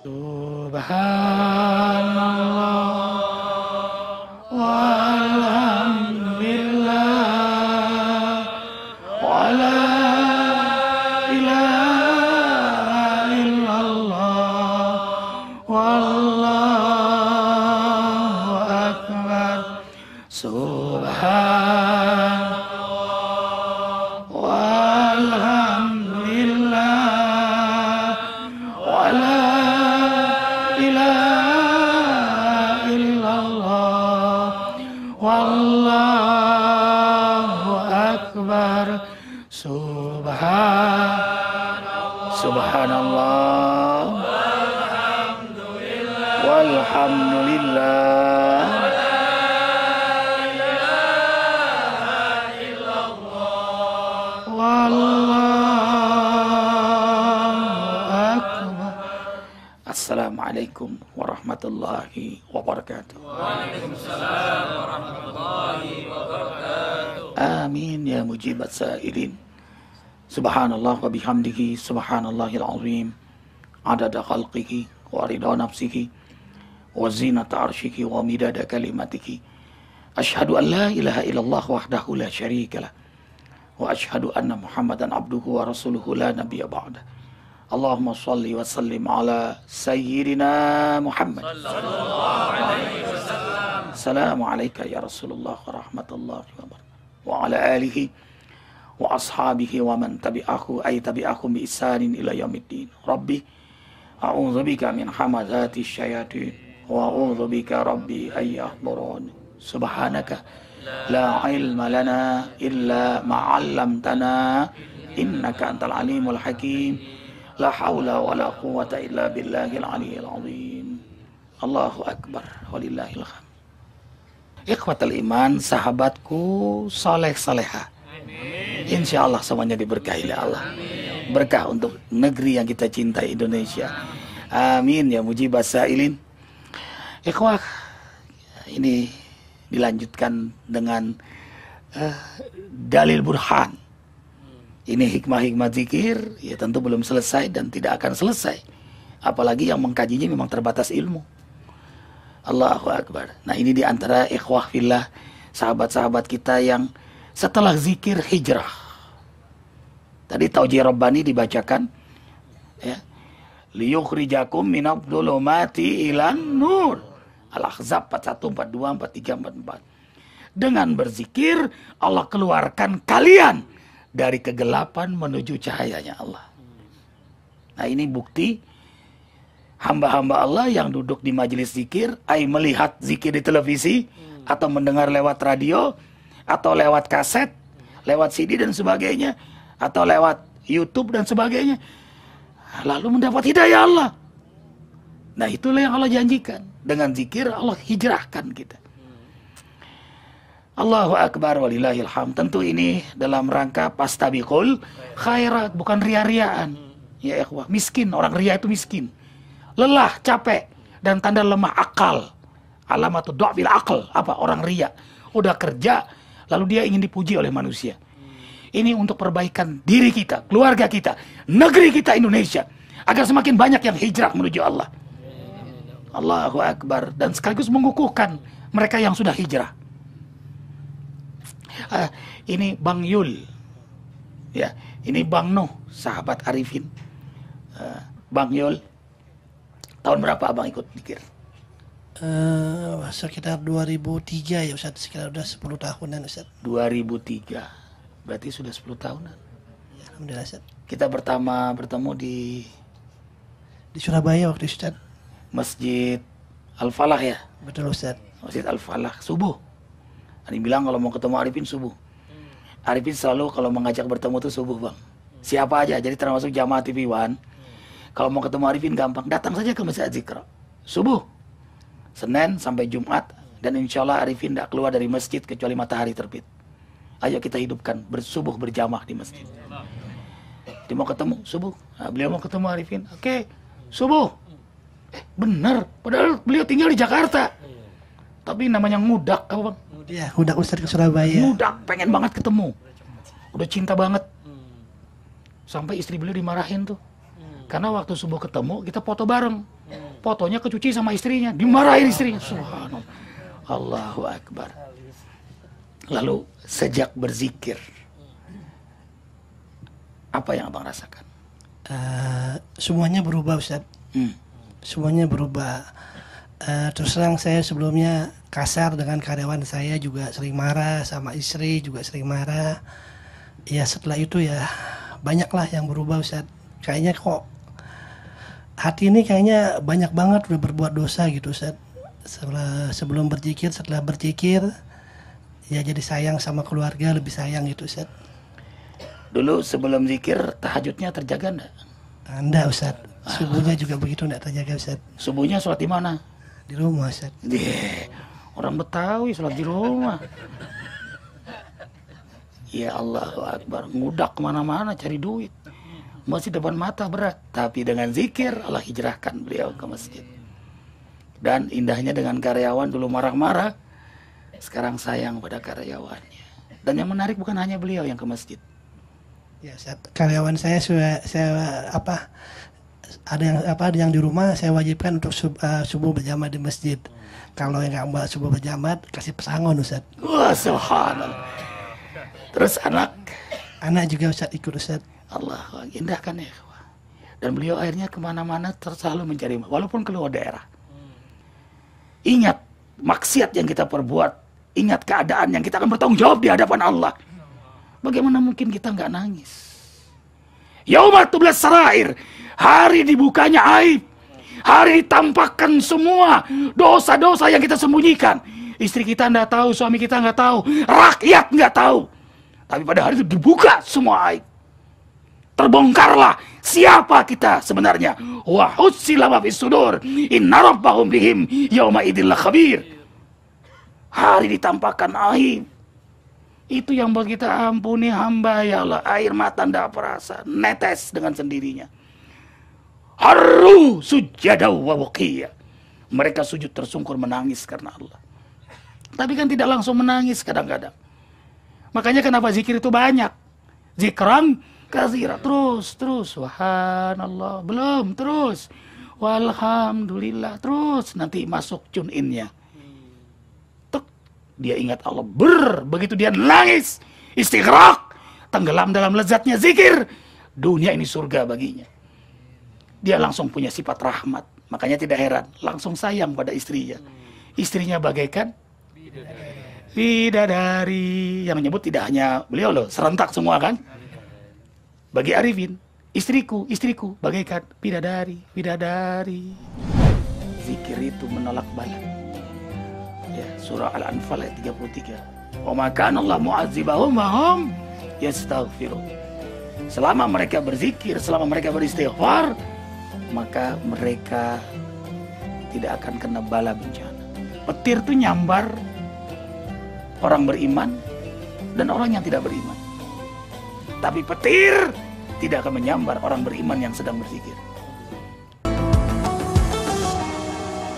Subhanallah walhamdulillah wala ilaha illallah wallahu akbar. Subhanallah walhamdulillah wala ilaha illallah wallahu akbar. Subhanallah walhamdulillah wallahu akbar. Assalamualaikum warahmatullahi wabarakatuh. Waalaikumsalam warahmatullahi wabarakatuh. Amin ya mujibat sa'ilin. Subhanallah wa bihamdihi subhanallahil azim adada khalqihi wa ridha nafsihi wa zinata arshihi wa midada kalimatihi. Asyhadu an la ilaha illallah wahdahu la syarika lah wa asyhadu anna Muhammadan abduhu wa rasuluhu la nabiyya ba'da. Allahumma shalli wa sallim ala sayyidina Muhammad sallallahu alaihi wasallam. Assalamu alayka ya Rasulullah wa rahmatullahi wa barakatuh wa ala alihi wa ashabihi wa man tabi'ahu ay tabi'ahum bi ihsanin ila yaumiddin. Rabbi a'udzubika min hamazati syayatin wa a'udzubika rabbi ay yahdurun. Subhanaka la ilma lana illa ma 'allamtana innaka antal alimul hakim. La haula wa la quwwata illa billahil aliyyil azim. Allahu akbar walillahil hamd. Ikhwatal iman, sahabatku soleh salehah, insya Allah semuanya diberkahi oleh Allah. Berkah untuk negeri yang kita cintai, Indonesia. Amin ya mujibas sa'ilin. Ikhwah, ini dilanjutkan dengan dalil burhan. Ini hikmah-hikmah zikir, ya tentu belum selesai dan tidak akan selesai. Apalagi yang mengkajinya memang terbatas ilmu. Allahu Akbar. Nah ini diantara ikhwah fillah, sahabat-sahabat kita yang setelah zikir hijrah. Tadi Taujih Rabbani dibacakan, ya, liyukhrijakum minadh dhulumati ilan nur. Al-Ahzab 41, 42, 43, 44. Dengan berzikir Allah keluarkan kalian dari kegelapan menuju cahayanya Allah. Nah ini bukti hamba-hamba Allah yang duduk di majelis zikir, melihat zikir di televisi, atau mendengar lewat radio, atau lewat kaset, lewat CD dan sebagainya, atau lewat YouTube dan sebagainya, lalu mendapat hidayah Allah. Nah itulah yang Allah janjikan. Dengan zikir Allah hijrahkan kita. Allahu Akbar walillahil hamd. Tentu ini dalam rangka pastabiqul khairat, bukan ria-riaan. Ya ikhwah, miskin, orang ria itu miskin. Lelah, capek, dan tanda lemah akal. Alamatu du'fil aql. Apa? Orang ria. Udah kerja, lalu dia ingin dipuji oleh manusia. Ini untuk perbaikan diri kita, keluarga kita, negeri kita Indonesia, agar semakin banyak yang hijrah menuju Allah. Allahu Akbar. Dan sekaligus mengukuhkan mereka yang sudah hijrah. Ini Bang Yul, ya, ini Bang Nuh, sahabat Arifin. Bang Yul, tahun berapa abang ikut zikir? Sekitar 2003 ya Ustaz, sekitar udah 10 tahunan Ustaz. 2003, berarti sudah 10 tahunan. Ya, alhamdulillah Ustaz. Kita pertama bertemu di Surabaya waktu itu Ustaz. Masjid Al-Falah ya? Betul Ustaz. Masjid Al-Falah, subuh. Ani bilang kalau mau ketemu Arifin subuh. Arifin selalu kalau mengajak bertemu tuh subuh bang. Siapa aja, jadi termasuk jamaah TV One. Kalau mau ketemu Arifin gampang, datang saja ke Masjid Zikra. Subuh, Senin sampai Jumat. Dan insya Allah Arifin tidak keluar dari masjid kecuali matahari terbit. Ayo kita hidupkan bersubuh berjamaah di masjid. Dia mau ketemu subuh. Nah, beliau mau ketemu Arifin. Oke, subuh. Bener, padahal beliau tinggal di Jakarta. Tapi namanya ngudak, apa bang? Ya, ngudak Ustaz ke Surabaya. Ngudak, pengen banget ketemu. Udah cinta banget. Sampai istri beliau dimarahin tuh. Karena waktu subuh ketemu, kita foto bareng. Fotonya kecuci sama istrinya, dimarahin istrinya. Subhanallah. Allahu Akbar. Lalu sejak berzikir, apa yang abang rasakan? Semuanya berubah, Ustaz. Semuanya berubah. Terus terang saya sebelumnya kasar dengan karyawan saya, juga sering marah, sama istri juga sering marah. Ya setelah itu ya banyaklah yang berubah, Ustaz. Kayaknya kok hati ini kayaknya banyak banget udah berbuat dosa gitu, Ustaz. Sebelum berzikir, setelah berzikir ya jadi sayang sama keluarga, lebih sayang gitu, Ustaz. Dulu sebelum zikir tahajudnya terjaga enggak? Enggak, Ustaz. Subuhnya juga begitu enggak terjaga, Ustaz. Subuhnya sholat di mana? Di rumah, Ustaz. Orang Betawi sholat di rumah. Ya Allahu Akbar, ngudak kemana-mana cari duit. Masih depan mata berat, tapi dengan zikir Allah hijrahkan beliau ke masjid. Dan indahnya dengan karyawan, dulu marah-marah, sekarang sayang pada karyawannya. Dan yang menarik bukan hanya beliau yang ke masjid. Ya, Ustaz. Karyawan saya ada yang di rumah saya wajibkan untuk subuh berjamaah di masjid. Kalau yang nggak mau subuh berjamaah kasih pesangon, Ustaz. Wah, subhanallah. Terus anak juga, Ustaz, ikut, Ustaz. Allah, indah kan ya. Dan beliau akhirnya kemana-mana selalu mencari, walaupun keluar daerah. Ingat maksiat yang kita perbuat, ingat keadaan yang kita akan bertanggung jawab di hadapan Allah. Bagaimana mungkin kita nggak nangis? Yaumul tublas sarair, hari dibukanya aib, hari ditampakkan semua dosa-dosa yang kita sembunyikan. Istri kita nggak tahu, suami kita nggak tahu, rakyat nggak tahu. Tapi pada hari itu dibuka semua aib. Terbongkarlah siapa kita sebenarnya. Wa hussila ma fis sudur, inna rabbahum bihim yauma idzil khabir. Hari ditampakkan aib. Itu yang buat kita, ampuni hamba ya Allah. Air mata ndak perasa, netes dengan sendirinya. Haru sujada wa waqiya. Mereka sujud tersungkur menangis karena Allah. Tapi kan tidak langsung menangis kadang-kadang. Makanya kenapa zikir itu banyak. Zikran katsira, terus. Subhanallah, belum, terus. Walhamdulillah, terus. Nanti masuk tune in-nya. Dia ingat Allah, begitu dia nangis, istighraq, tenggelam dalam lezatnya zikir, dunia ini surga baginya. Dia langsung punya sifat rahmat, makanya tidak heran, langsung sayang pada istrinya. Istrinya bagaikan bidadari, yang menyebut tidak hanya beliau loh, serentak semua kan. Bagi Arifin, istriku bagaikan bidadari. Zikir itu menolak bala. Ya, surah Al-Anfal ayat 33. Wa ma kana Allah mu'adzibahum wa hum yastaghfirun. Selama mereka berzikir, selama mereka beristighfar, maka mereka tidak akan kena bala bencana. Petir itu nyambar orang beriman dan orang yang tidak beriman. Tapi petir tidak akan menyambar orang beriman yang sedang berzikir.